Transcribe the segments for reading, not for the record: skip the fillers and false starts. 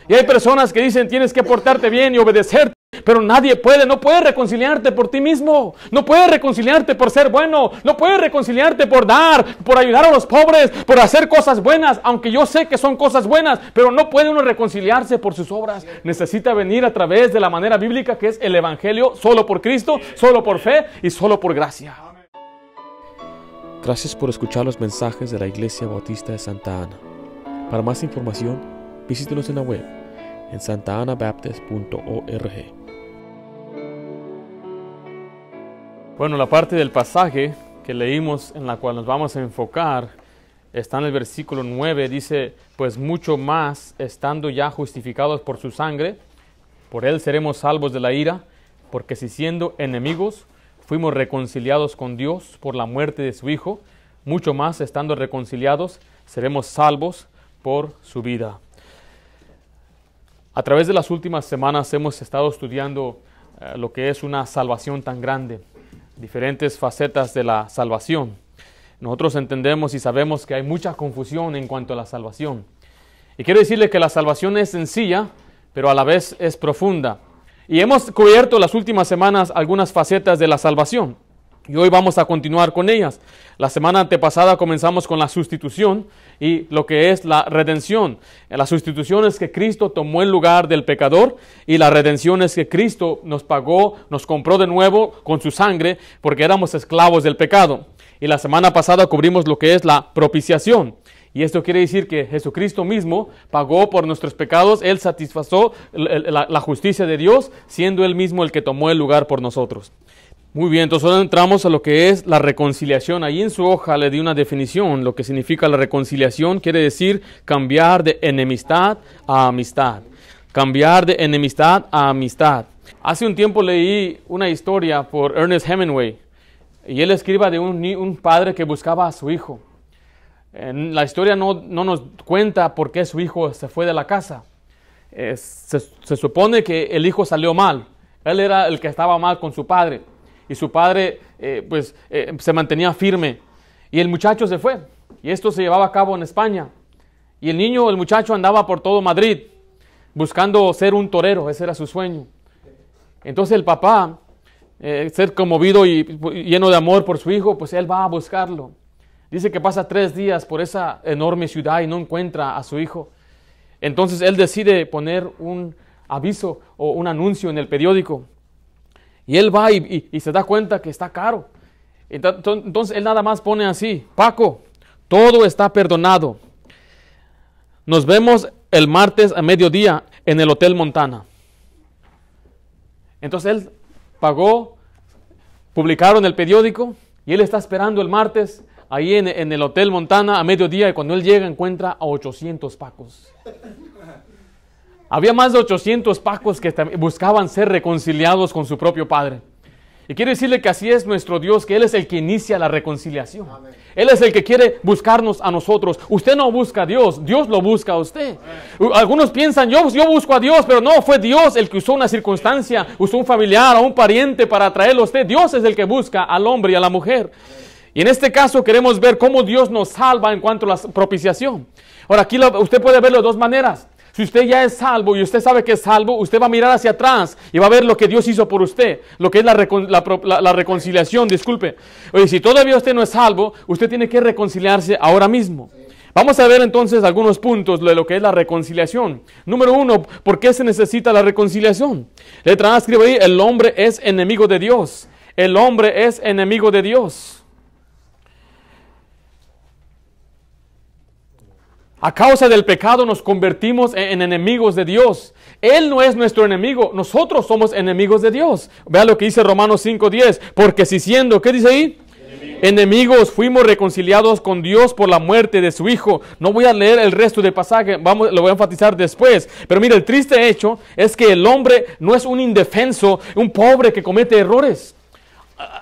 Y hay personas que dicen, tienes que portarte bien y obedecerte. Pero nadie puede, no puedes reconciliarte por ti mismo. No puedes reconciliarte por ser bueno. No puedes reconciliarte por dar, por ayudar a los pobres, por hacer cosas buenas. Aunque yo sé que son cosas buenas, pero no puede uno reconciliarse por sus obras. Necesita venir a través de la manera bíblica que es el Evangelio, solo por Cristo, solo por fe y solo por gracia. Gracias por escuchar los mensajes de la Iglesia Bautista de Santa Ana. Para más información, visítenos en la web en santaanabaptist.org. Bueno, la parte del pasaje que leímos en la cual nos vamos a enfocar está en el versículo 9. Dice, pues mucho más, estando ya justificados por su sangre, por él seremos salvos de la ira, porque si siendo enemigos fuimos reconciliados con Dios por la muerte de su Hijo, mucho más, estando reconciliados, seremos salvos por su vida. A través de las últimas semanas hemos estado estudiando lo que es una salvación tan grande, diferentes facetas de la salvación. Nosotros entendemos y sabemos que hay mucha confusión en cuanto a la salvación. Y quiero decirle que la salvación es sencilla, pero a la vez es profunda. Y hemos cubierto las últimas semanas algunas facetas de la salvación. Y hoy vamos a continuar con ellas. La semana antepasada comenzamos con la sustitución y lo que es la redención. La sustitución es que Cristo tomó el lugar del pecador y la redención es que Cristo nos pagó, nos compró de nuevo con su sangre porque éramos esclavos del pecado. Y la semana pasada cubrimos lo que es la propiciación. Y esto quiere decir que Jesucristo mismo pagó por nuestros pecados. Él satisfació la justicia de Dios, siendo Él mismo el que tomó el lugar por nosotros. Muy bien, entonces ahora entramos a lo que es la reconciliación. Ahí en su hoja le di una definición. Lo que significa la reconciliación quiere decir cambiar de enemistad a amistad. Cambiar de enemistad a amistad. Hace un tiempo leí una historia por Ernest Hemingway. Y él escribe de un padre que buscaba a su hijo. En la historia no nos cuenta por qué su hijo se fue de la casa. Se supone que el hijo salió mal. Él era el que estaba mal con su padre. Y su padre se mantenía firme. Y el muchacho se fue. Y esto se llevaba a cabo en España. Y el muchacho andaba por todo Madrid buscando ser un torero. Ese era su sueño. Entonces el papá, ser conmovido y lleno de amor por su hijo, pues él va a buscarlo. Dice que pasa 3 días por esa enorme ciudad y no encuentra a su hijo. Entonces él decide poner un aviso o un anuncio en el periódico. Y él va y se da cuenta que está caro. Entonces él nada más pone así: Paco, todo está perdonado. Nos vemos el martes a mediodía en el Hotel Montana. Entonces él pagó, publicaron el periódico y él está esperando el martes ahí en el Hotel Montana a mediodía, y cuando él llega encuentra a 800 pacos. Había más de 800 pacos que buscaban ser reconciliados con su propio padre. Y quiero decirle que así es nuestro Dios, que Él es el que inicia la reconciliación. Amén. Él es el que quiere buscarnos a nosotros. Usted no busca a Dios, Dios lo busca a usted. Amén. Algunos piensan, yo busco a Dios, pero no, fue Dios el que usó una circunstancia, usó un familiar o un pariente para traerlo a usted. Dios es el que busca al hombre y a la mujer. Amén. Y en este caso queremos ver cómo Dios nos salva en cuanto a la propiciación. Ahora aquí usted puede verlo de 2 maneras. Si usted ya es salvo y usted sabe que es salvo, usted va a mirar hacia atrás y va a ver lo que Dios hizo por usted, lo que es la reconciliación, disculpe. Oye, si todavía usted no es salvo, usted tiene que reconciliarse ahora mismo. Vamos a ver entonces algunos puntos de lo que es la reconciliación. Número 1, ¿por qué se necesita la reconciliación? Letra A, escribe ahí: el hombre es enemigo de Dios. El hombre es enemigo de Dios. A causa del pecado nos convertimos en enemigos de Dios. Él no es nuestro enemigo, nosotros somos enemigos de Dios. Vea lo que dice Romanos 5:10. Porque si siendo, ¿qué dice ahí? Enemigos fuimos reconciliados con Dios por la muerte de su Hijo. No voy a leer el resto del pasaje, lo voy a enfatizar después. Pero mire, el triste hecho es que el hombre no es un indefenso, un pobre que comete errores.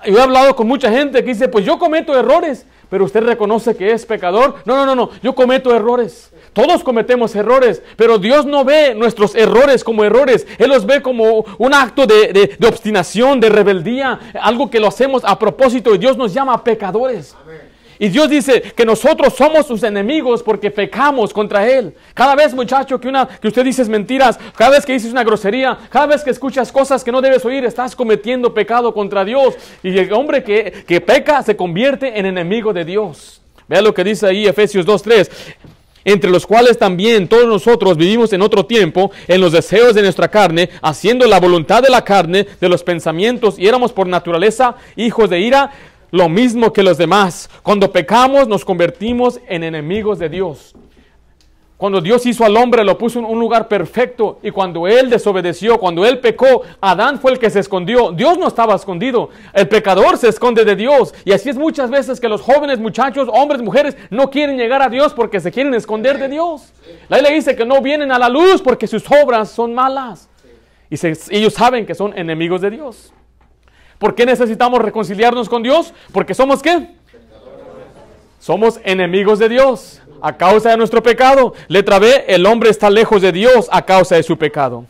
Yo he hablado con mucha gente que dice, pues yo cometo errores. Pero usted reconoce que es pecador. No, yo cometo errores. Todos cometemos errores, pero Dios no ve nuestros errores como errores. Él los ve como un acto de obstinación, de rebeldía, algo que lo hacemos a propósito, y Dios nos llama pecadores. Amén. Y Dios dice que nosotros somos sus enemigos porque pecamos contra Él. Cada vez, muchacho, que usted dices mentiras, cada vez que dices una grosería, cada vez que escuchas cosas que no debes oír, estás cometiendo pecado contra Dios. Y el hombre que peca se convierte en enemigo de Dios. Vea lo que dice ahí Efesios 2:3. Entre los cuales también todos nosotros vivimos en otro tiempo, en los deseos de nuestra carne, haciendo la voluntad de la carne, de los pensamientos, y éramos por naturaleza hijos de ira, lo mismo que los demás. Cuando pecamos nos convertimos en enemigos de Dios. Cuando Dios hizo al hombre, lo puso en un lugar perfecto, y cuando él desobedeció, cuando él pecó, Adán fue el que se escondió. Dios no estaba escondido. El pecador se esconde de Dios. Y así es muchas veces que los jóvenes, muchachos, hombres, mujeres, no quieren llegar a Dios porque se quieren esconder de Dios. La Biblia dice que no vienen a la luz porque sus obras son malas. Y ellos saben que son enemigos de Dios. ¿Por qué necesitamos reconciliarnos con Dios? Porque somos ¿qué? Somos enemigos de Dios a causa de nuestro pecado. Letra B, el hombre está lejos de Dios a causa de su pecado.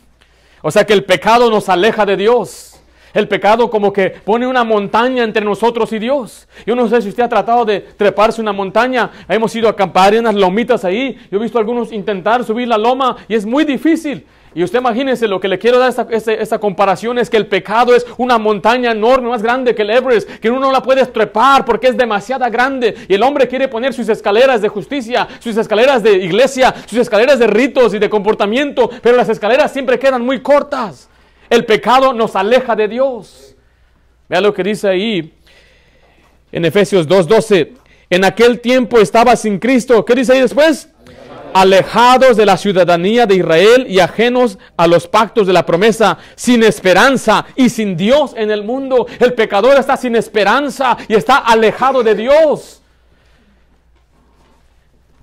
O sea que el pecado nos aleja de Dios. El pecado como que pone una montaña entre nosotros y Dios. Yo no sé si usted ha tratado de treparse una montaña. Hemos ido a acampar en unas lomitas ahí. Yo he visto a algunos intentar subir la loma y es muy difícil. Y usted imagínese, lo que le quiero dar esta comparación es que el pecado es una montaña enorme, más grande que el Everest, que uno no la puede trepar porque es demasiado grande. Y el hombre quiere poner sus escaleras de justicia, sus escaleras de iglesia, sus escaleras de ritos y de comportamiento, pero las escaleras siempre quedan muy cortas. El pecado nos aleja de Dios. Vea lo que dice ahí en Efesios 2:12. En aquel tiempo estaba sin Cristo. ¿Qué dice ahí después? Alejados de la ciudadanía de Israel y ajenos a los pactos de la promesa, sin esperanza y sin Dios en el mundo. El pecador está sin esperanza y está alejado de Dios.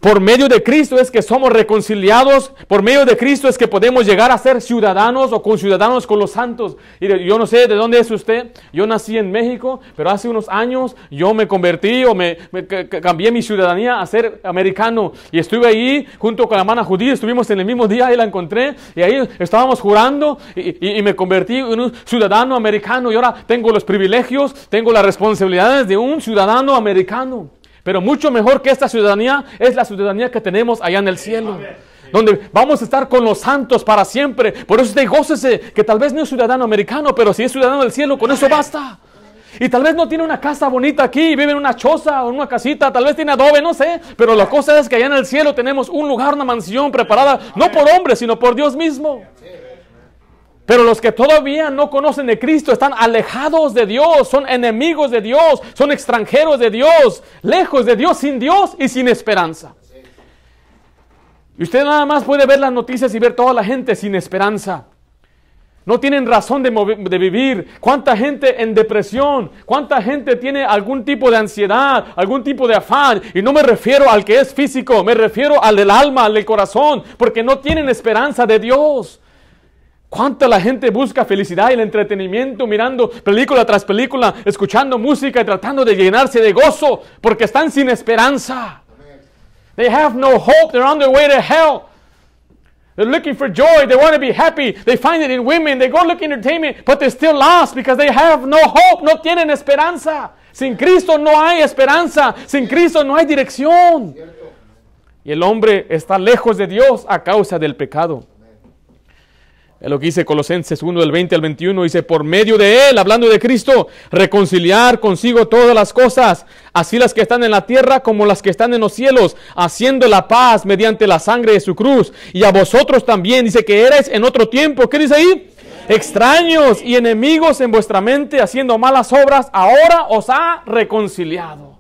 Por medio de Cristo es que somos reconciliados. Por medio de Cristo es que podemos llegar a ser ciudadanos o conciudadanos con los santos. Y yo no sé de dónde es usted. Yo nací en México, pero hace unos años yo me convertí o me cambié mi ciudadanía a ser americano. Y estuve ahí junto con la hermana judía. Estuvimos en el mismo día, ahí la encontré. Y ahí estábamos jurando y me convertí en un ciudadano americano. Y ahora tengo los privilegios, tengo las responsabilidades de un ciudadano americano. Pero mucho mejor que esta ciudadanía es la ciudadanía que tenemos allá en el cielo. Donde vamos a estar con los santos para siempre. Por eso usted gócese que tal vez no es ciudadano americano, pero si es ciudadano del cielo, con eso basta. Y tal vez no tiene una casa bonita aquí, vive en una choza o en una casita, tal vez tiene adobe, no sé. Pero la cosa es que allá en el cielo tenemos un lugar, una mansión preparada, no por hombres, sino por Dios mismo. Pero los que todavía no conocen de Cristo están alejados de Dios, son enemigos de Dios, son extranjeros de Dios, lejos de Dios, sin Dios y sin esperanza. Y usted nada más puede ver las noticias y ver toda la gente sin esperanza. No tienen razón de vivir. ¿Cuánta gente en depresión? ¿Cuánta gente tiene algún tipo de ansiedad, algún tipo de afán? Y no me refiero al que es físico, me refiero al del alma, al del corazón, porque no tienen esperanza de Dios. ¿Cuánta la gente busca felicidad y el entretenimiento mirando película tras película, escuchando música y tratando de llenarse de gozo porque están sin esperanza? They have no hope. They're on their way to hell. They're looking for joy. They want to be happy. They find it in women. They go look entertainment, but they're still lost because they have no hope. No tienen esperanza. Sin Cristo no hay esperanza. Sin Cristo no hay dirección. Y el hombre está lejos de Dios a causa del pecado. Es lo que dice Colosenses 1, del 20 al 21, dice, por medio de Él, hablando de Cristo, reconciliar consigo todas las cosas, así las que están en la tierra como las que están en los cielos, haciendo la paz mediante la sangre de su cruz. Y a vosotros también, dice que erais en otro tiempo, ¿qué dice ahí? Extraños y enemigos en vuestra mente, haciendo malas obras, ahora os ha reconciliado.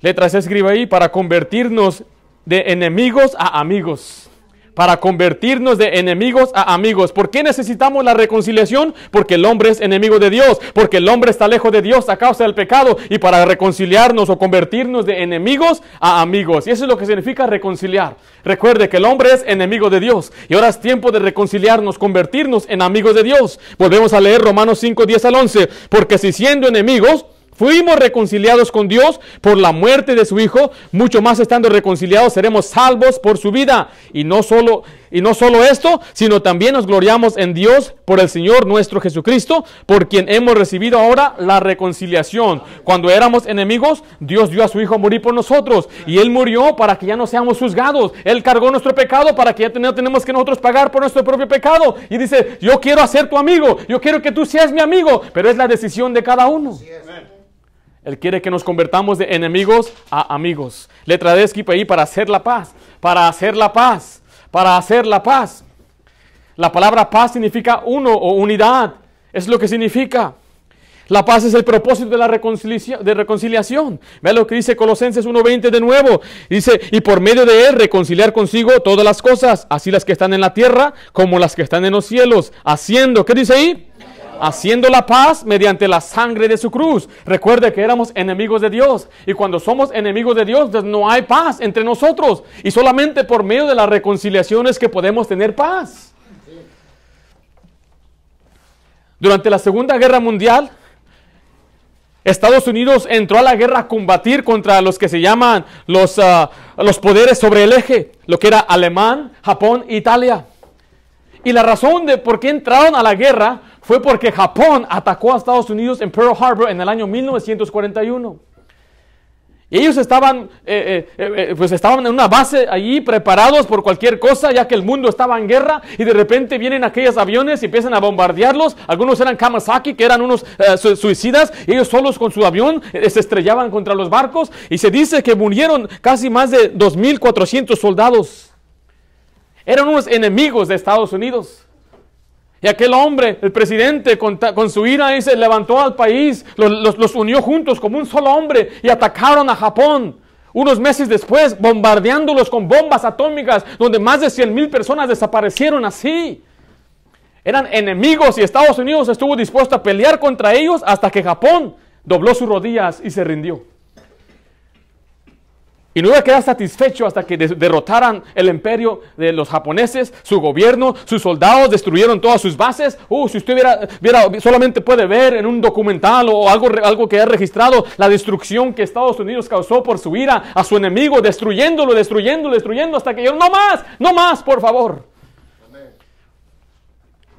Letra C escribe ahí, para convertirnos de enemigos a amigos. Para convertirnos de enemigos a amigos. ¿Por qué necesitamos la reconciliación? Porque el hombre es enemigo de Dios. Porque el hombre está lejos de Dios a causa del pecado. Y para reconciliarnos o convertirnos de enemigos a amigos. Y eso es lo que significa reconciliar. Recuerde que el hombre es enemigo de Dios. Y ahora es tiempo de reconciliarnos, convertirnos en amigos de Dios. Volvemos a leer Romanos 5, 10 al 11. Porque si siendo enemigos fuimos reconciliados con Dios por la muerte de su Hijo, mucho más estando reconciliados seremos salvos por su vida. Y no solo Y no solo esto, sino también nos gloriamos en Dios por el Señor nuestro Jesucristo, por quien hemos recibido ahora la reconciliación. Cuando éramos enemigos, Dios dio a su Hijo a morir por nosotros. Y Él murió para que ya no seamos juzgados. Él cargó nuestro pecado para que ya no tenemos que nosotros pagar por nuestro propio pecado. Y dice, yo quiero ser tu amigo. Yo quiero que tú seas mi amigo. Pero es la decisión de cada uno. Él quiere que nos convertamos de enemigos a amigos. Letra D, skip ahí, para hacer la paz. Para hacer la paz. Para hacer la paz. La palabra paz significa uno o unidad. Es lo que significa. La paz es el propósito de la reconciliación. Vean lo que dice Colosenses 1:20 de nuevo. Dice, y por medio de él reconciliar consigo todas las cosas, así las que están en la tierra como las que están en los cielos. Haciendo, ¿qué dice ahí? Haciendo la paz mediante la sangre de su cruz. Recuerde que éramos enemigos de Dios. Y cuando somos enemigos de Dios, no hay paz entre nosotros. Y solamente por medio de la reconciliación es que podemos tener paz. Durante la Segunda Guerra Mundial, Estados Unidos entró a la guerra a combatir contra los que se llaman los poderes sobre el eje. Lo que era Alemán, Japón e Italia. Y la razón de por qué entraron a la guerra fue porque Japón atacó a Estados Unidos en Pearl Harbor en el año 1941. Y ellos estaban en una base allí preparados por cualquier cosa, ya que el mundo estaba en guerra, y de repente vienen aquellos aviones y empiezan a bombardearlos. Algunos eran Kawasaki, que eran unos suicidas, y ellos solos con su avión se estrellaban contra los barcos, y se dice que murieron casi más de 2,400 soldados. Eran unos enemigos de Estados Unidos. Y aquel hombre, el presidente, con su ira, se levantó al país, los unió juntos como un solo hombre y atacaron a Japón. Unos meses después, bombardeándolos con bombas atómicas, donde más de 100,000 personas desaparecieron así. Eran enemigos y Estados Unidos estuvo dispuesto a pelear contra ellos hasta que Japón dobló sus rodillas y se rindió. Y no iba a quedar satisfecho hasta que derrotaran el imperio de los japoneses, su gobierno, sus soldados, destruyeron todas sus bases. Si usted viera, solamente puede ver en un documental o algo que ha registrado la destrucción que Estados Unidos causó por su ira a su enemigo, destruyéndolo, hasta que yo, no más, por favor.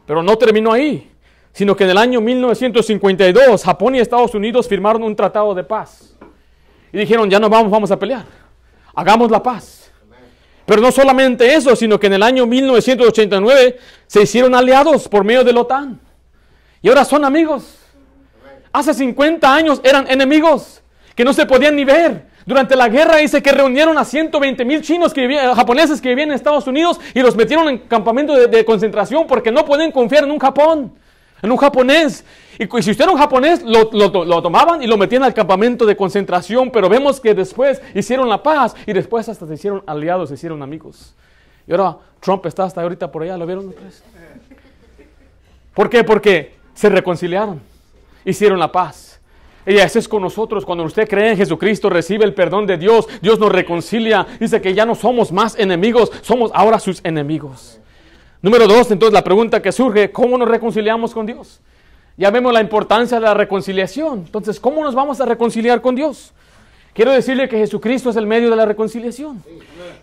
Pero no terminó ahí, sino que en el año 1952, Japón y Estados Unidos firmaron un tratado de paz. Y dijeron, ya no vamos a pelear. Hagamos la paz. Pero no solamente eso, sino que en el año 1989 se hicieron aliados por medio de la OTAN. Y ahora son amigos. Hace 50 años eran enemigos que no se podían ni ver. Durante la guerra dice que reunieron a 120,000 chinos japoneses que vivían en Estados Unidos y los metieron en campamentos de concentración porque no pueden confiar en un japonés. Y si usted era un japonés, lo tomaban y lo metían al campamento de concentración. Pero vemos que después hicieron la paz y después hasta se hicieron aliados, se hicieron amigos. Y ahora Trump está hasta ahorita por allá, ¿lo vieron ustedes? ¿Por qué? Porque se reconciliaron, hicieron la paz. Y eso es con nosotros. Cuando usted cree en Jesucristo, recibe el perdón de Dios. Dios nos reconcilia. Dice que ya no somos más enemigos, somos ahora sus enemigos. Número 2, entonces la pregunta que surge, ¿cómo nos reconciliamos con Dios? Ya vemos la importancia de la reconciliación. Entonces, ¿cómo nos vamos a reconciliar con Dios? Quiero decirle que Jesucristo es el medio de la reconciliación.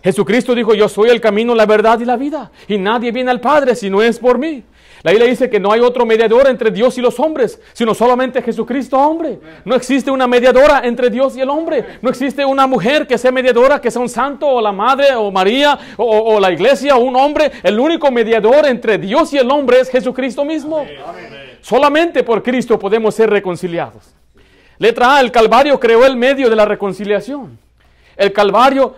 Jesucristo dijo, yo soy el camino, la verdad y la vida. Y nadie viene al Padre si no es por mí. La Biblia dice que no hay otro mediador entre Dios y los hombres, sino solamente Jesucristo hombre. No existe una mediadora entre Dios y el hombre. No existe una mujer que sea mediadora, que sea un santo, o la madre, o María, o la iglesia, o un hombre. El único mediador entre Dios y el hombre es Jesucristo mismo. Amén. Solamente por Cristo podemos ser reconciliados. Letra A, el Calvario creó el medio de la reconciliación. El Calvario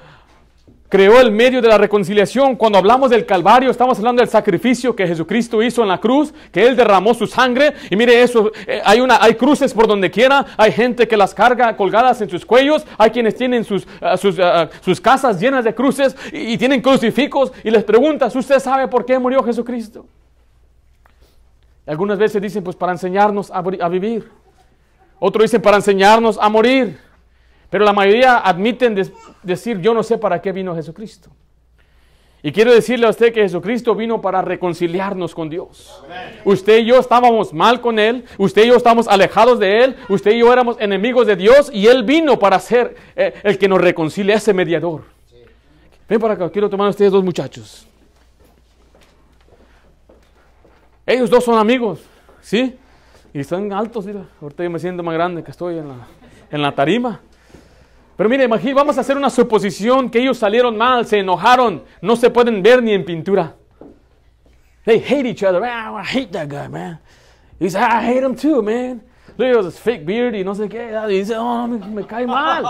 creó el medio de la reconciliación. Cuando hablamos del Calvario, estamos hablando del sacrificio que Jesucristo hizo en la cruz, que Él derramó su sangre. Y mire eso, hay cruces por donde quiera, hay gente que las carga colgadas en sus cuellos, hay quienes tienen sus casas llenas de cruces y tienen crucifijos, y les preguntas, ¿usted sabe por qué murió Jesucristo? Algunas veces dicen, pues para enseñarnos a vivir. Otros dicen para enseñarnos a morir. Pero la mayoría admiten decir, yo no sé para qué vino Jesucristo. Y quiero decirle a usted que Jesucristo vino para reconciliarnos con Dios. Amén. Usted y yo estábamos mal con Él. Usted y yo estábamos alejados de Él. Usted y yo éramos enemigos de Dios. Y Él vino para ser el que nos reconcilia, ese mediador. Sí. Ven para acá, quiero tomar a ustedes dos muchachos. Ellos dos son amigos, ¿sí? Y están altos, mira. Ahorita yo me siento más grande que estoy en la tarima. Pero mire, vamos a hacer una suposición que ellos salieron mal, se enojaron, no se pueden ver ni en pintura. They hate each other. Man, I hate that guy, man. He said, I hate him too, man. Look at this fake beard y no sé qué. Y dice, oh, me cae mal.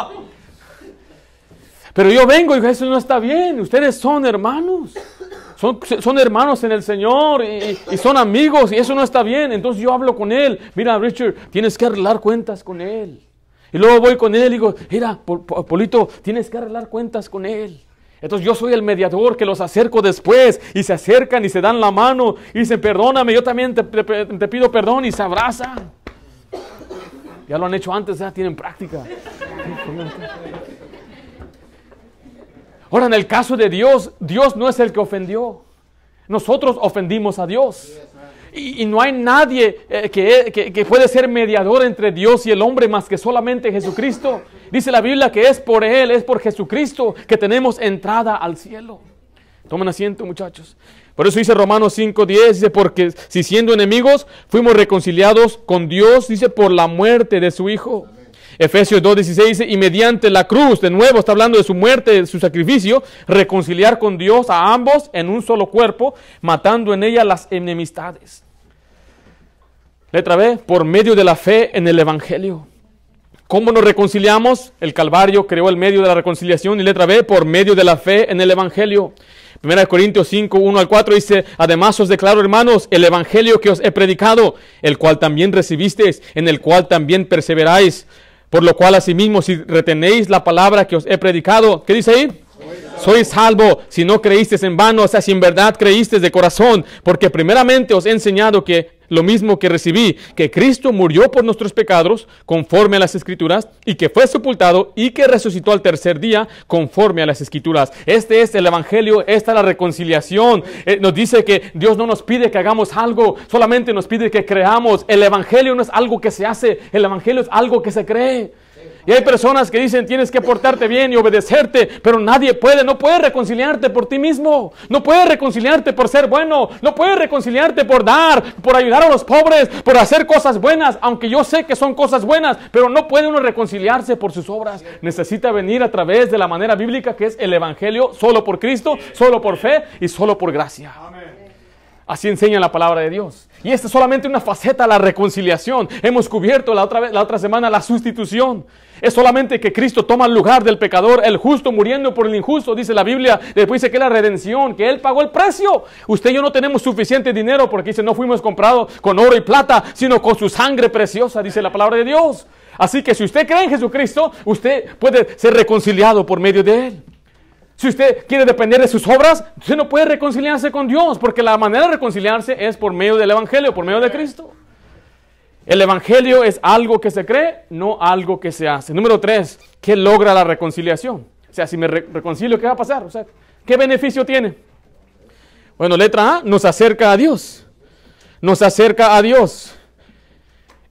Pero yo vengo y digo, eso no está bien. Ustedes son hermanos. Son hermanos en el Señor y son amigos y eso no está bien. Entonces yo hablo con él. Mira, Richard, tienes que arreglar cuentas con él. Y luego voy con él y digo, mira, Polito, tienes que arreglar cuentas con él. Entonces yo soy el mediador que los acerco después y se acercan y se dan la mano y dicen, perdóname, yo también te pido perdón y se abrazan. Ya lo han hecho antes, ya tienen práctica. Ahora, en el caso de Dios, Dios no es el que ofendió. Nosotros ofendimos a Dios. Y no hay nadie que puede ser mediador entre Dios y el hombre más que solamente Jesucristo. Dice la Biblia que es por Él, es por Jesucristo que tenemos entrada al cielo. Tomen asiento, muchachos. Por eso dice Romanos 5:10, dice, porque si siendo enemigos fuimos reconciliados con Dios, dice, por la muerte de su Hijo. Efesios 2:16 dice, y mediante la cruz, de nuevo está hablando de su muerte, de su sacrificio, reconciliar con Dios a ambos en un solo cuerpo, matando en ella las enemistades. Letra B, por medio de la fe en el Evangelio. ¿Cómo nos reconciliamos? El Calvario creó el medio de la reconciliación. Y letra B, por medio de la fe en el Evangelio. 1 Corintios 5, 1 al 4 dice, además os declaro, hermanos, el Evangelio que os he predicado, el cual también recibisteis, en el cual también perseveráis. Por lo cual, asimismo, si retenéis la palabra que os he predicado, ¿qué dice ahí? Sois salvo si no creísteis en vano, o sea, si en verdad creísteis de corazón, porque primeramente os he enseñado que lo mismo que recibí, que Cristo murió por nuestros pecados, conforme a las Escrituras, y que fue sepultado y que resucitó al tercer día, conforme a las Escrituras. Este es el Evangelio, esta es la reconciliación. Nos dice que Dios no nos pide que hagamos algo, solamente nos pide que creamos. El Evangelio no es algo que se hace, el Evangelio es algo que se cree. Y hay personas que dicen tienes que portarte bien y obedecerte, pero nadie puede, no puedes reconciliarte por ti mismo, no puedes reconciliarte por ser bueno, no puedes reconciliarte por dar, por ayudar a los pobres, por hacer cosas buenas, aunque yo sé que son cosas buenas, pero no puede uno reconciliarse por sus obras. Necesita venir a través de la manera bíblica que es el Evangelio, solo por Cristo, solo por fe y solo por gracia. Así enseña la palabra de Dios. Y esta es solamente una faceta de la reconciliación. Hemos cubierto la otra semana la sustitución. Es solamente que Cristo toma el lugar del pecador, el justo muriendo por el injusto, dice la Biblia. Después dice que la redención, que Él pagó el precio. Usted y yo no tenemos suficiente dinero porque dice no fuimos comprados con oro y plata, sino con su sangre preciosa, dice la palabra de Dios. Así que si usted cree en Jesucristo, usted puede ser reconciliado por medio de Él. Si usted quiere depender de sus obras, usted no puede reconciliarse con Dios, porque la manera de reconciliarse es por medio del Evangelio, por medio de Cristo. El Evangelio es algo que se cree, no algo que se hace. Número 3, ¿qué logra la reconciliación? O sea, si me reconcilio, ¿qué va a pasar? O sea, ¿qué beneficio tiene? Bueno, letra A, nos acerca a Dios. Nos acerca a Dios.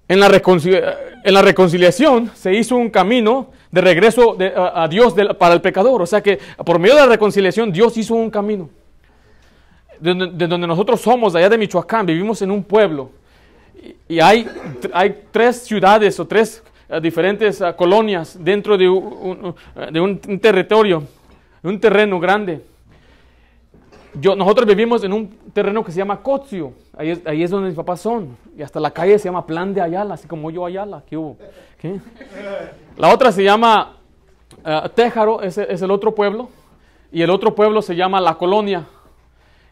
En la reconciliación se hizo un camino de regreso a Dios para el pecador. O sea que por medio de la reconciliación Dios hizo un camino. De donde nosotros somos, de allá de Michoacán, vivimos en un pueblo. Y hay 3 ciudades o 3 diferentes colonias dentro de un territorio, un terreno grande. Nosotros vivimos en un terreno que se llama Cotzio. Ahí es donde mis papás son. Y hasta la calle se llama Plan de Ayala, así como yo Ayala. ¿Qué hubo? ¿Qué? La otra se llama Téjaro, es el otro pueblo. Y el otro pueblo se llama La Colonia.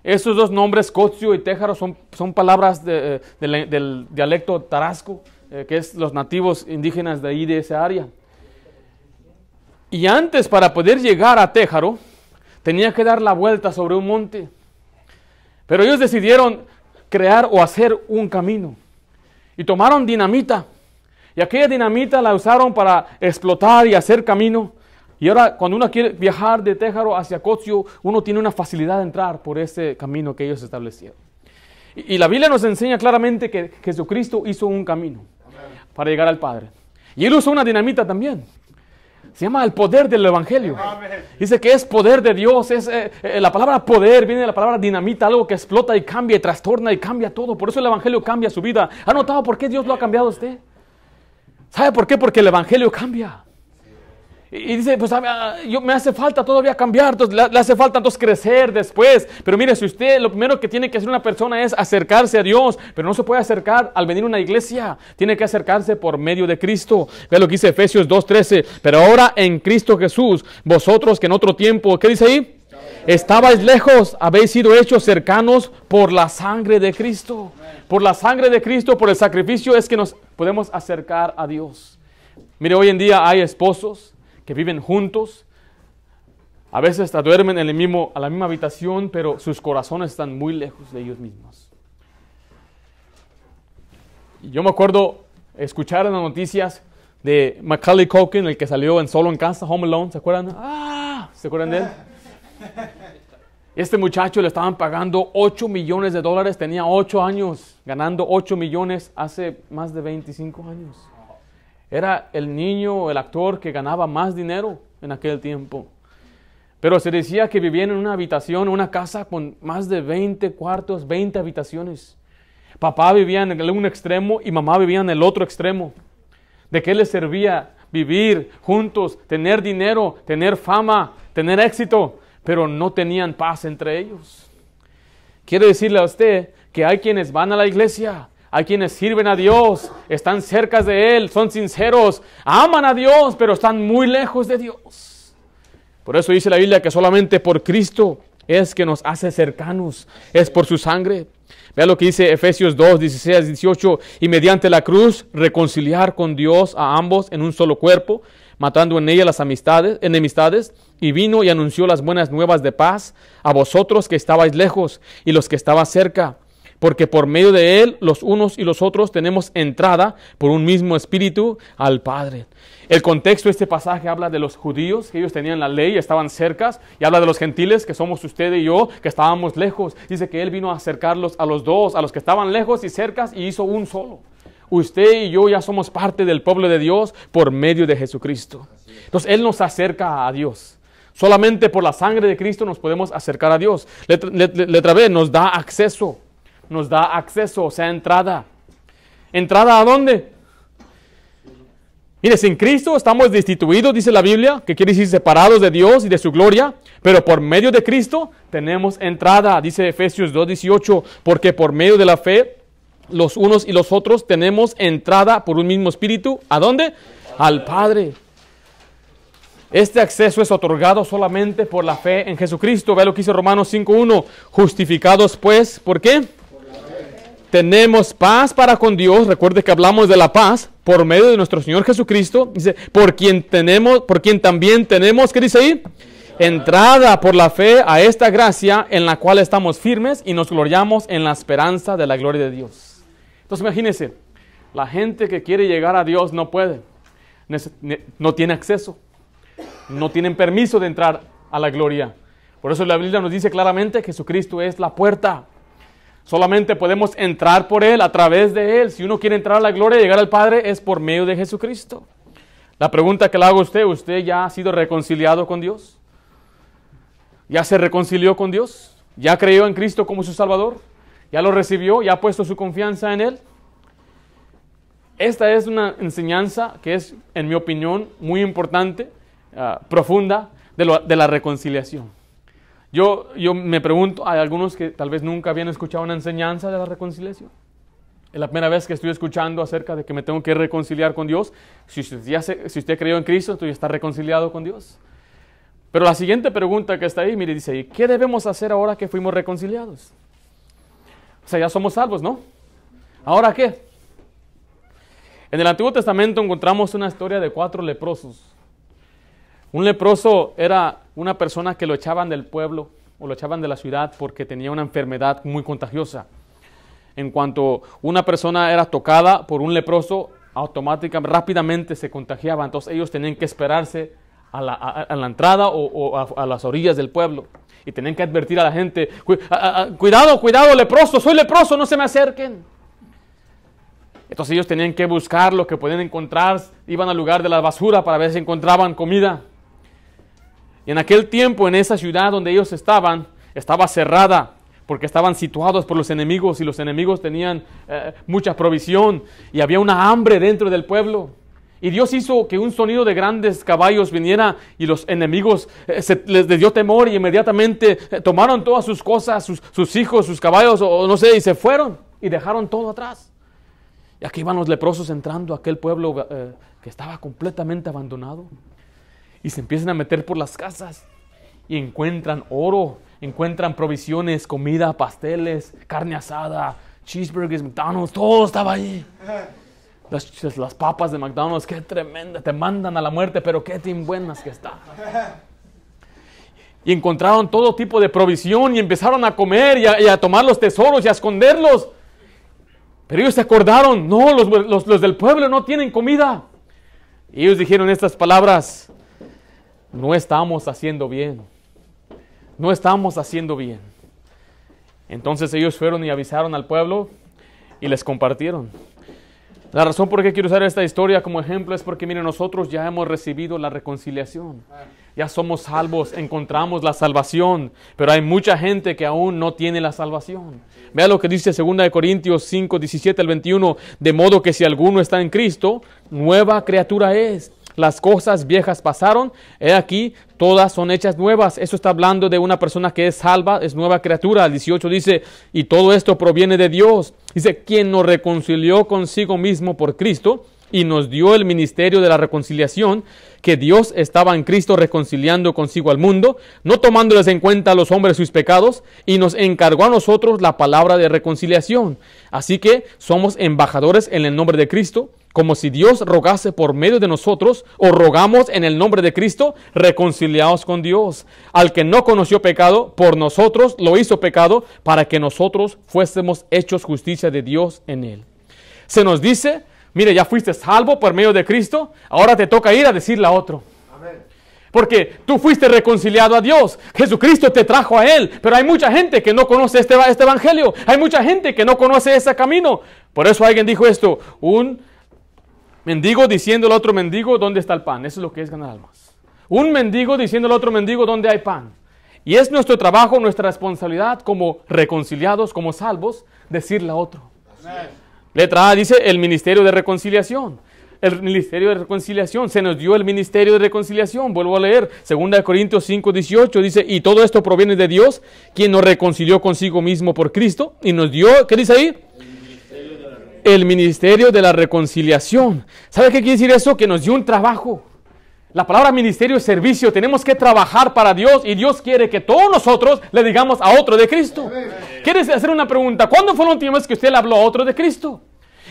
Esos 2 nombres, Cotzio y Téjaro, son palabras del dialecto tarasco, que es los nativos indígenas de ahí, de esa área. Y antes, para poder llegar a Téjaro, tenía que dar la vuelta sobre un monte. Pero ellos decidieron crear o hacer un camino. Y tomaron dinamita. Y aquella dinamita la usaron para explotar y hacer camino. Y ahora cuando uno quiere viajar de Téjaro hacia Cotzio, uno tiene una facilidad de entrar por ese camino que ellos establecieron. Y la Biblia nos enseña claramente que Jesucristo hizo un camino para llegar al Padre. Y Él usó una dinamita también. Se llama el poder del Evangelio. Dice que es poder de Dios. La palabra poder viene de la palabra dinamita, algo que explota y cambia y trastorna y cambia todo. Por eso el Evangelio cambia su vida. ¿Ha notado por qué Dios lo ha cambiado a usted? ¿Sabe por qué? Porque el Evangelio cambia. Y dice, pues me hace falta todavía cambiar, entonces, le hace falta entonces crecer después. Pero mire, si usted, lo primero que tiene que hacer una persona es acercarse a Dios, pero no se puede acercar al venir a una iglesia, tiene que acercarse por medio de Cristo. Vea lo que dice Efesios 2:13, pero ahora en Cristo Jesús, vosotros que en otro tiempo, ¿qué dice ahí? Estabais lejos, habéis sido hechos cercanos por la sangre de Cristo. Por la sangre de Cristo, por el sacrificio, es que nos podemos acercar a Dios. Mire, hoy en día hay esposos que viven juntos, a veces hasta duermen en a la misma habitación, pero sus corazones están muy lejos de ellos mismos. Y yo me acuerdo escuchar en las noticias de Macaulay Culkin, el que salió en Solo en Casa, Home Alone, ¿se acuerdan? ¿Se acuerdan de él? Este muchacho le estaban pagando $8 millones, tenía 8 años, ganando 8 millones hace más de 25 años. Era el niño, el actor que ganaba más dinero en aquel tiempo. Pero se decía que vivían en una habitación, una casa con más de 20 cuartos, 20 habitaciones. Papá vivía en un extremo y mamá vivía en el otro extremo. ¿De qué les servía vivir juntos, tener dinero, tener fama, tener éxito? Pero no tenían paz entre ellos. Quiero decirle a usted que hay quienes van a la iglesia, hay quienes sirven a Dios, están cerca de Él, son sinceros, aman a Dios, pero están muy lejos de Dios. Por eso dice la Biblia que solamente por Cristo es que nos hace cercanos, es por su sangre. Vea lo que dice Efesios 2, 16, 18, y mediante la cruz reconciliar con Dios a ambos en un solo cuerpo, matando en ella las enemistades, y vino y anunció las buenas nuevas de paz a vosotros que estabais lejos y los que estaban cerca. Porque por medio de Él, los unos y los otros tenemos entrada por un mismo espíritu al Padre. El contexto de este pasaje habla de los judíos, que ellos tenían la ley, estaban cercas, y habla de los gentiles, que somos usted y yo, que estábamos lejos. Dice que Él vino a acercarlos a los dos, a los que estaban lejos y cercas, y hizo un solo. Usted y yo ya somos parte del pueblo de Dios por medio de Jesucristo. Entonces Él nos acerca a Dios. Solamente por la sangre de Cristo nos podemos acercar a Dios. Letra B, nos da acceso. Nos da acceso, o sea, entrada. ¿Entrada a dónde? Mire, sin Cristo estamos destituidos, dice la Biblia, que quiere decir separados de Dios y de su gloria, pero por medio de Cristo tenemos entrada, dice Efesios 2:18, porque por medio de la fe, los unos y los otros tenemos entrada por un mismo espíritu. ¿A dónde? Al Padre. Este acceso es otorgado solamente por la fe en Jesucristo. Ve lo que dice Romanos 5:1, justificados pues, ¿por qué? Tenemos paz para con Dios. Recuerde que hablamos de la paz por medio de nuestro Señor Jesucristo. Dice, por quien también tenemos, ¿qué dice ahí? Entrada por la fe a esta gracia en la cual estamos firmes y nos gloriamos en la esperanza de la gloria de Dios. Entonces imagínense, la gente que quiere llegar a Dios no puede, no tiene acceso, no tienen permiso de entrar a la gloria. Por eso la Biblia nos dice claramente que Jesucristo es la puerta. Solamente podemos entrar por Él, a través de Él. Si uno quiere entrar a la gloria y llegar al Padre, es por medio de Jesucristo. La pregunta que le hago a usted, ¿usted ya ha sido reconciliado con Dios? ¿Ya se reconcilió con Dios? ¿Ya creyó en Cristo como su Salvador? ¿Ya lo recibió? ¿Ya ha puesto su confianza en Él? Esta es una enseñanza que es, en mi opinión, muy importante, profunda, de la reconciliación. Yo me pregunto, hay algunos que tal vez nunca habían escuchado una enseñanza de la reconciliación. Es la primera vez que estoy escuchando acerca de que me tengo que reconciliar con Dios. Si usted creyó en Cristo, entonces ya está reconciliado con Dios. Pero la siguiente pregunta que está ahí, mire, dice ahí, ¿qué debemos hacer ahora que fuimos reconciliados? O sea, ya somos salvos, ¿no? ¿Ahora qué? En el Antiguo Testamento encontramos una historia de 4 leprosos. Un leproso era una persona que lo echaban del pueblo o lo echaban de la ciudad porque tenía una enfermedad muy contagiosa. En cuanto una persona era tocada por un leproso, automáticamente, rápidamente se contagiaba. Entonces ellos tenían que esperarse a la entrada o a las orillas del pueblo. Y tenían que advertir a la gente, cuidado, leproso, soy leproso, no se me acerquen. Entonces ellos tenían que buscar lo que podían encontrar, iban al lugar de la basura para ver si encontraban comida. Y en aquel tiempo, en esa ciudad donde ellos estaban, estaba cerrada, porque estaban situados por los enemigos, y los enemigos tenían mucha provisión, y había una hambre dentro del pueblo. Y Dios hizo que un sonido de grandes caballos viniera, y los enemigos les dio temor, y inmediatamente tomaron todas sus cosas, sus hijos, sus caballos, o no sé, y se fueron, y dejaron todo atrás. Y aquí iban los leprosos entrando a aquel pueblo que estaba completamente abandonado. Y se empiezan a meter por las casas, y encuentran oro, encuentran provisiones, comida, pasteles, carne asada, cheeseburgers, McDonald's, todo estaba ahí. Las papas de McDonald's, qué tremenda, te mandan a la muerte, pero qué tan buenas que están. Y encontraron todo tipo de provisión y empezaron a comer y a tomar los tesoros y a esconderlos. Pero ellos se acordaron, no, los del pueblo no tienen comida. Y ellos dijeron estas palabras: no estamos haciendo bien. No estamos haciendo bien. Entonces ellos fueron y avisaron al pueblo y les compartieron. La razón por qué quiero usar esta historia como ejemplo es porque, miren, nosotros ya hemos recibido la reconciliación. Ya somos salvos, encontramos la salvación, pero hay mucha gente que aún no tiene la salvación. Vea lo que dice 2 Corintios 5, 17 al 21. De modo que si alguno está en Cristo, nueva criatura es. Las cosas viejas pasaron, he aquí, todas son hechas nuevas. Eso está hablando de una persona que es salva, es nueva criatura. El 18 dice, y todo esto proviene de Dios. Dice, quien nos reconcilió consigo mismo por Cristo y nos dio el ministerio de la reconciliación, que Dios estaba en Cristo reconciliando consigo al mundo, no tomándoles en cuenta a los hombres sus pecados, y nos encargó a nosotros la palabra de reconciliación. Así que somos embajadores en el nombre de Cristo, como si Dios rogase por medio de nosotros, o rogamos en el nombre de Cristo, reconciliados con Dios. Al que no conoció pecado, por nosotros lo hizo pecado, para que nosotros fuésemos hechos justicia de Dios en él. Se nos dice, mire, ya fuiste salvo por medio de Cristo, ahora te toca ir a decirle a otro. Amén. Porque tú fuiste reconciliado a Dios, Jesucristo te trajo a Él, pero hay mucha gente que no conoce este evangelio, hay mucha gente que no conoce ese camino. Por eso alguien dijo esto, un mendigo diciendo al otro mendigo, ¿dónde está el pan? Eso es lo que es ganar almas. Un mendigo diciendo al otro mendigo, ¿dónde hay pan? Y es nuestro trabajo, nuestra responsabilidad como reconciliados, como salvos, decirle a otro. Amén. Letra A dice el ministerio de reconciliación. El ministerio de reconciliación, se nos dio el ministerio de reconciliación. Vuelvo a leer, 2 Corintios 5, 18, dice, y todo esto proviene de Dios, quien nos reconcilió consigo mismo por Cristo, y nos dio, ¿qué dice ahí? El ministerio de la reconciliación. ¿Sabe qué quiere decir eso? Que nos dio un trabajo. La palabra ministerio es servicio. Tenemos que trabajar para Dios, y Dios quiere que todos nosotros le digamos a otro de Cristo. ¿Quieres hacer una pregunta? ¿Cuándo fue la última vez que usted le habló a otro de Cristo?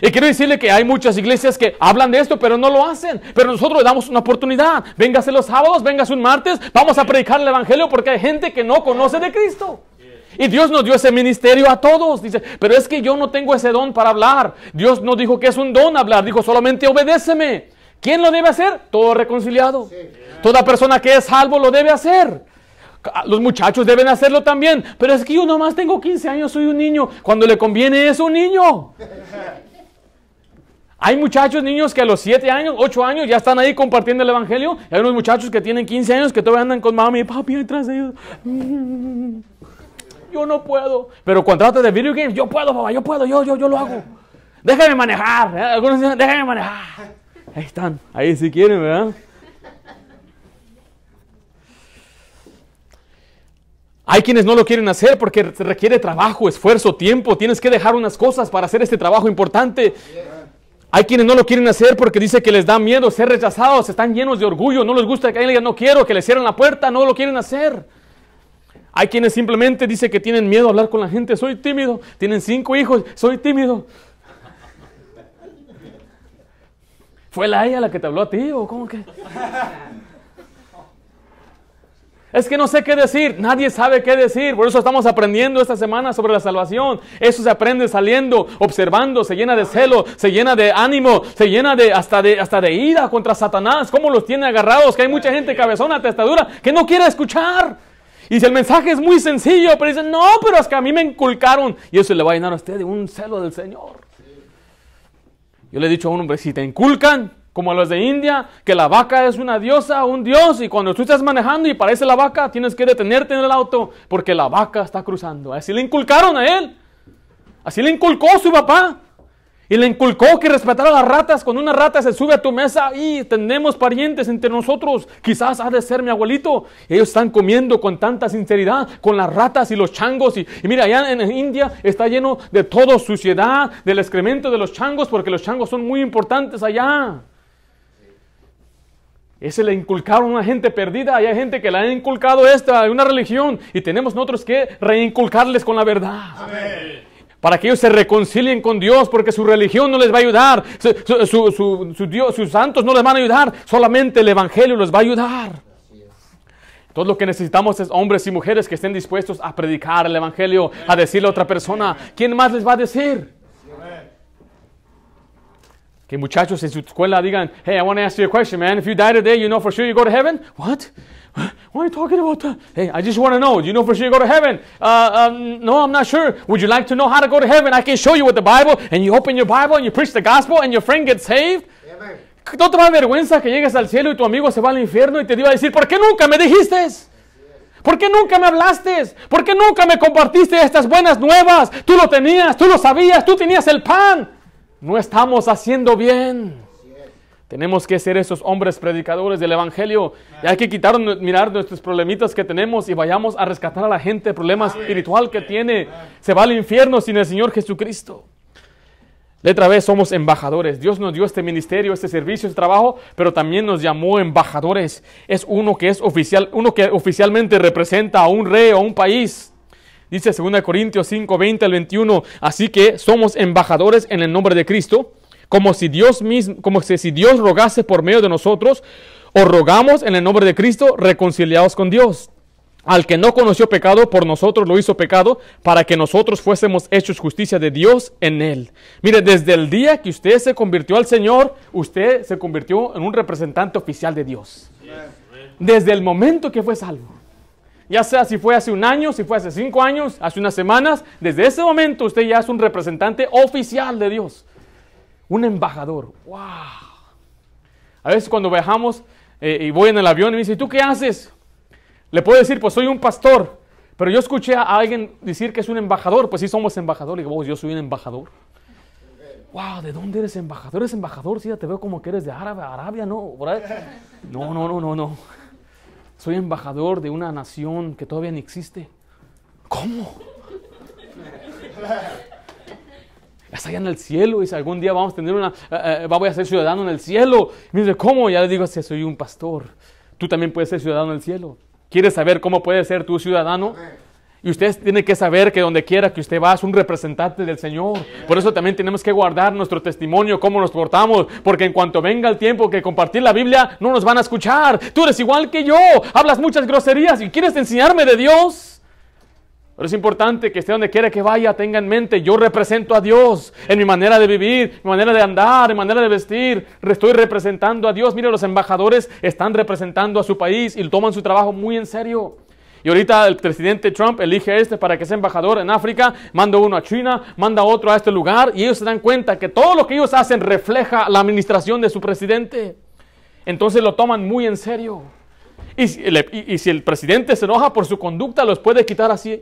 Y quiero decirle que hay muchas iglesias que hablan de esto, pero no lo hacen. Pero nosotros le damos una oportunidad. Véngase los sábados, véngase un martes, vamos a predicar el evangelio, porque hay gente que no conoce de Cristo. Y Dios nos dio ese ministerio a todos. Dice, pero es que yo no tengo ese don para hablar. Dios no dijo que es un don hablar, dijo solamente obedéceme. ¿Quién lo debe hacer? Todo reconciliado. Sí. Toda persona que es salvo lo debe hacer. Los muchachos deben hacerlo también. Pero es que yo nomás tengo 15 años, soy un niño. Cuando le conviene es un niño. Hay muchachos, niños que a los 7 años, 8 años ya están ahí compartiendo el evangelio. Y hay unos muchachos que tienen 15 años que todavía andan con mami y papi detrás de ellos. Yo no puedo. Pero cuando trata de video games, yo puedo, papá, yo puedo, yo lo hago. Déjame manejar. Algunos dicen, déjame manejar. Ahí están, ahí si quieren, ¿verdad? Hay quienes no lo quieren hacer porque se requiere trabajo, esfuerzo, tiempo. Tienes que dejar unas cosas para hacer este trabajo importante. Hay quienes no lo quieren hacer porque dice que les da miedo ser rechazados, están llenos de orgullo, no les gusta que alguien diga no quiero, que les cierren la puerta, no lo quieren hacer. Hay quienes simplemente dicen que tienen miedo a hablar con la gente, soy tímido. Tienen 5 hijos, soy tímido. ¿Fue ella la que te habló a ti o cómo que? Es que no sé qué decir, nadie sabe qué decir. Por eso estamos aprendiendo esta semana sobre la salvación. Eso se aprende saliendo, observando, se llena de celo, se llena de ánimo, se llena de hasta de ira contra Satanás. Cómo los tiene agarrados, que hay mucha gente cabezona, testadura, que no quiere escuchar. Y si el mensaje es muy sencillo, pero dicen, no, pero es que a mí me inculcaron. Y eso le va a llenar a usted de un celo del Señor. Yo le he dicho a un hombre, si te inculcan, como a los de India, que la vaca es una diosa, un dios, y cuando tú estás manejando y parece la vaca, tienes que detenerte en el auto, porque la vaca está cruzando. Así le inculcaron a él. Así le inculcó su papá. Y le inculcó que respetara a las ratas. Cuando una rata se sube a tu mesa y tenemos parientes entre nosotros, quizás ha de ser mi abuelito. Ellos están comiendo con tanta sinceridad con las ratas y los changos. Y mira, allá en India está lleno de toda suciedad, del excremento de los changos, porque los changos son muy importantes allá. Ese le inculcaron a una gente perdida. Hay gente que le ha inculcado una religión. Y tenemos nosotros que reinculcarles con la verdad. Amén. Para que ellos se reconcilien con Dios, porque su religión no les va a ayudar, sus santos no les van a ayudar, solamente el Evangelio les va a ayudar. Todo lo que necesitamos es hombres y mujeres que estén dispuestos a predicar el Evangelio, a decirle a otra persona. ¿Quién más les va a decir? Que muchachos en su escuela digan, hey, I want to ask you a question, man. If you die today, you know for sure you go to heaven? What? Why are you talking about that? Hey, I just want to know. Do you know for sure you go to heaven? No, I'm not sure. Would you like to know how to go to heaven? I can show you with the Bible. And you open your Bible and you preach the gospel and your friend gets saved. Amen. ¿No te da vergüenza que llegues al cielo y tu amigo se va al infierno y te iba a decir, ¿por qué nunca me dijiste? ¿Por qué nunca me hablaste? ¿Por qué nunca me compartiste estas buenas nuevas? Tú lo tenías, tú lo sabías, tú tenías el pan. No estamos haciendo bien. Tenemos que ser esos hombres predicadores del Evangelio. Y hay que mirar nuestros problemitas que tenemos y vayamos a rescatar a la gente, el problema espiritual que tiene. Se va al infierno sin el Señor Jesucristo. Letra B, somos embajadores. Dios nos dio este ministerio, este servicio, este trabajo, pero también nos llamó embajadores. Es uno que es oficial, uno que oficialmente representa a un rey o a un país. Dice 2 Corintios 5, 20 al 21. Así que somos embajadores en el nombre de Cristo. Como si Dios rogase por medio de nosotros, o rogamos en el nombre de Cristo, reconciliados con Dios. Al que no conoció pecado, por nosotros lo hizo pecado, para que nosotros fuésemos hechos justicia de Dios en él. Mire, desde el día que usted se convirtió al Señor, usted se convirtió en un representante oficial de Dios. Desde el momento que fue salvo. Ya sea si fue hace un año, si fue hace 5 años, hace unas semanas, desde ese momento usted ya es un representante oficial de Dios. Un embajador. ¡Wow! A veces cuando viajamos y voy en el avión y me dice, ¿y tú qué haces? Le puedo decir, pues soy un pastor. Pero yo escuché a alguien decir que es un embajador. Pues sí, somos embajadores. Y digo, yo soy un embajador. ¡Wow! ¿De dónde eres embajador? ¿Eres embajador? Sí, ya te veo como que eres de Arabia, ¿no? No. Soy embajador de una nación que todavía ni existe. ¿Cómo? Está allá en el cielo, y si algún día vamos a tener voy a ser ciudadano en el cielo. Y me dice, ¿cómo? Ya le digo, si soy un pastor. Tú también puedes ser ciudadano en el cielo. ¿Quieres saber cómo puedes ser tú ciudadano? Y usted tiene que saber que donde quiera que usted va es un representante del Señor. Por eso también tenemos que guardar nuestro testimonio, cómo nos portamos. Porque en cuanto venga el tiempo que compartir la Biblia, no nos van a escuchar. Tú eres igual que yo, hablas muchas groserías y quieres enseñarme de Dios. Pero es importante que esté donde quiera que vaya, tenga en mente, yo represento a Dios en mi manera de vivir, mi manera de andar, mi manera de vestir. Estoy representando a Dios. Mire, los embajadores están representando a su país y toman su trabajo muy en serio. Y ahorita el presidente Trump elige para que sea embajador en África, manda uno a China, manda otro a este lugar, y ellos se dan cuenta que todo lo que ellos hacen refleja la administración de su presidente. Entonces lo toman muy en serio. Y si el presidente se enoja por su conducta, los puede quitar así.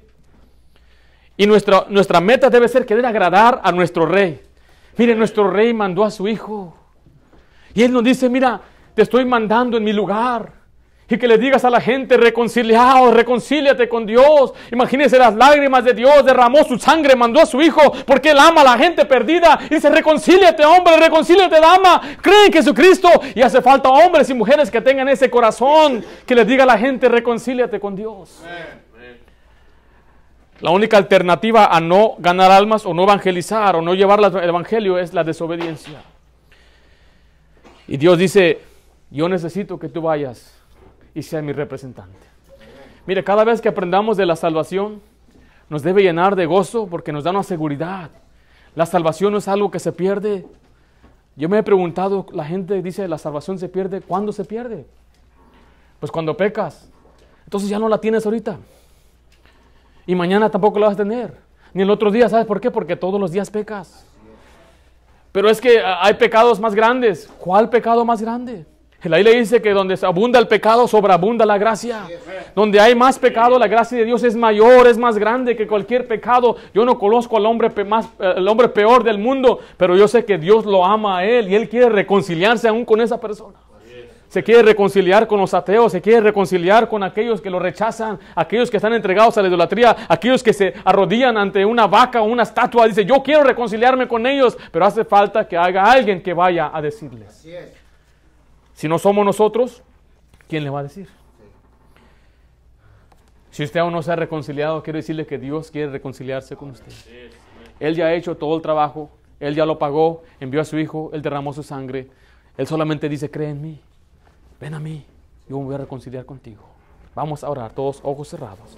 Y nuestra meta debe ser querer agradar a nuestro rey. Mire, nuestro rey mandó a su hijo. Y él nos dice, mira, te estoy mandando en mi lugar. Y que le digas a la gente, reconcíliate con Dios. Imagínense las lágrimas de Dios, derramó su sangre, mandó a su hijo, porque él ama a la gente perdida. Y dice, reconcíliate, hombre, reconcíliate, dama. Cree en Jesucristo. Y hace falta hombres y mujeres que tengan ese corazón, que le diga a la gente, reconcíliate con Dios. Amén. La única alternativa a no ganar almas o no evangelizar o no llevar el evangelio es la desobediencia. Y Dios dice, yo necesito que tú vayas y seas mi representante. Mire, cada vez que aprendamos de la salvación, nos debe llenar de gozo porque nos da una seguridad. La salvación no es algo que se pierde. Yo me he preguntado, la gente dice, la salvación se pierde. ¿Cuándo se pierde? Pues cuando pecas. Entonces ya no la tienes ahorita. Y mañana tampoco la vas a tener. Ni el otro día, ¿sabes por qué? Porque todos los días pecas. Pero es que hay pecados más grandes. ¿Cuál pecado más grande? La Biblia dice que donde abunda el pecado, sobreabunda la gracia. Donde hay más pecado, la gracia de Dios es mayor, es más grande que cualquier pecado. Yo no conozco al hombre, el hombre peor del mundo, pero yo sé que Dios lo ama a él y él quiere reconciliarse aún con esa persona. Se quiere reconciliar con los ateos, se quiere reconciliar con aquellos que lo rechazan, aquellos que están entregados a la idolatría, aquellos que se arrodillan ante una vaca o una estatua. Dice, yo quiero reconciliarme con ellos, pero hace falta que haya alguien que vaya a decirles. Así es. Si no somos nosotros, ¿quién le va a decir? Si usted aún no se ha reconciliado, quiero decirle que Dios quiere reconciliarse con usted. Él ya ha hecho todo el trabajo, Él ya lo pagó, envió a su Hijo, Él derramó su sangre. Él solamente dice, cree en mí, ven a mí, yo me voy a reconciliar contigo. Vamos a orar, todos ojos cerrados.